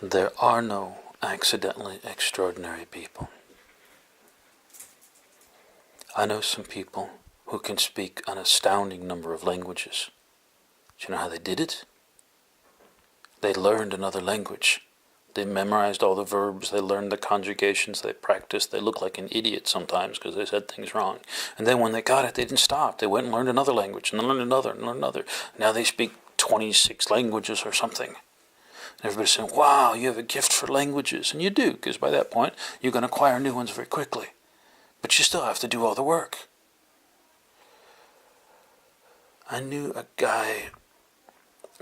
There are no accidentally extraordinary people. I know some people who can speak an astounding number of languages. Do you know how they did it? They learned another language. They memorized all the verbs, they learned the conjugations, they practiced. They look like an idiot sometimes because they said things wrong. And then when they got it, they didn't stop. They went and learned another language, and then learned another, and learned another. Now they speak 26 languages or something. And everybody's saying, wow, you have a gift for languages. And you do, because by that point, you can acquire new ones very quickly. But you still have to do all the work. I knew a guy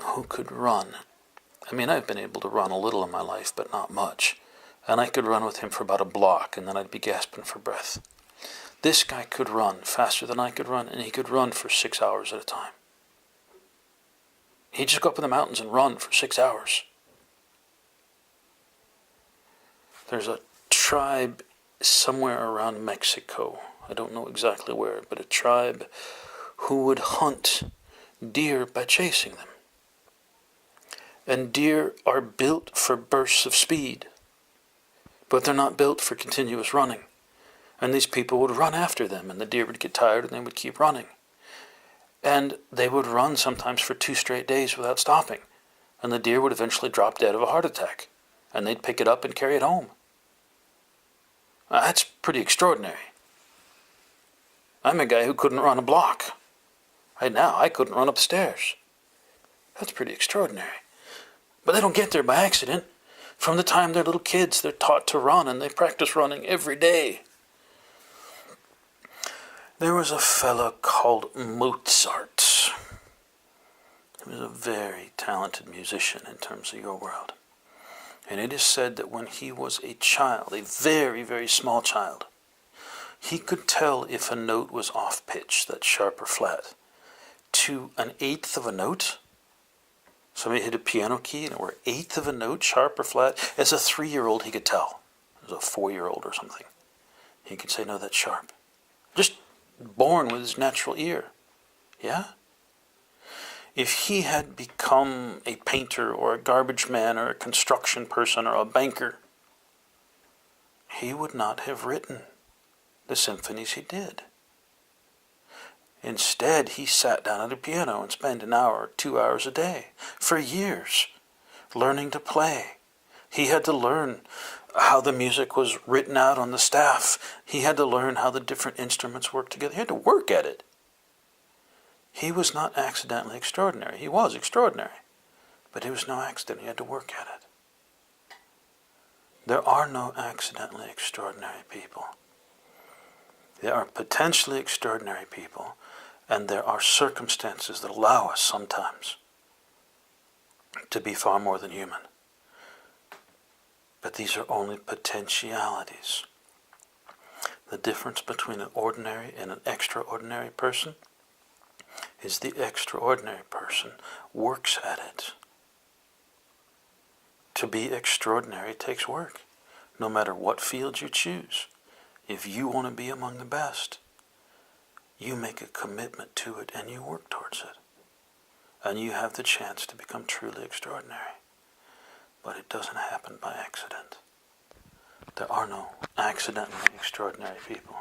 who could run. I mean, I've been able to run a little in my life, but not much. And I could run with him for about a block, and then I'd be gasping for breath. This guy could run faster than I could run, and he could run for 6 hours at a time. He'd just go up in the mountains and run for 6 hours. There's a tribe somewhere around Mexico, I don't know exactly where, but a tribe who would hunt deer by chasing them. And deer are built for bursts of speed, but they're not built for continuous running. And these people would run after them, and the deer would get tired and they would keep running. And they would run sometimes for 2 straight days without stopping. And the deer would eventually drop dead of a heart attack. And they'd pick it up and carry it home. That's pretty extraordinary. I'm a guy who couldn't run a block. Right now, I couldn't run up the stairs. That's pretty extraordinary. But they don't get there by accident. From the time they're little kids, they're taught to run, and they practice running every day. There was a fellow called Mozart. He was a very talented musician in terms of your world. And it is said that when he was a child, a very, very small child, he could tell if a note was off pitch, that's sharp or flat, to 1/8 of a note. Somebody hit a piano key and it were 1/8 of a note, sharp or flat. As a 3-year-old, he could tell. As a 4-year-old or something, he could say, no, that's sharp. Just born with his natural ear. Yeah? If he had become a painter or a garbage man or a construction person or a banker, he would not have written the symphonies he did. Instead, he sat down at a piano and spent 1 hour or 2 hours a day for years learning to play. He had to learn how the music was written out on the staff. He had to learn how the different instruments worked together. He had to work at it. He was not accidentally extraordinary. He was extraordinary, but it was no accident. He had to work at it. There are no accidentally extraordinary people. There are potentially extraordinary people, and there are circumstances that allow us sometimes to be far more than human. But these are only potentialities. The difference between an ordinary and an extraordinary person is the extraordinary person works at it. To be extraordinary takes work, no matter what field you choose. If you want to be among the best, you make a commitment to it and you work towards it. And you have the chance to become truly extraordinary. But it doesn't happen by accident. There are no accidentally extraordinary people.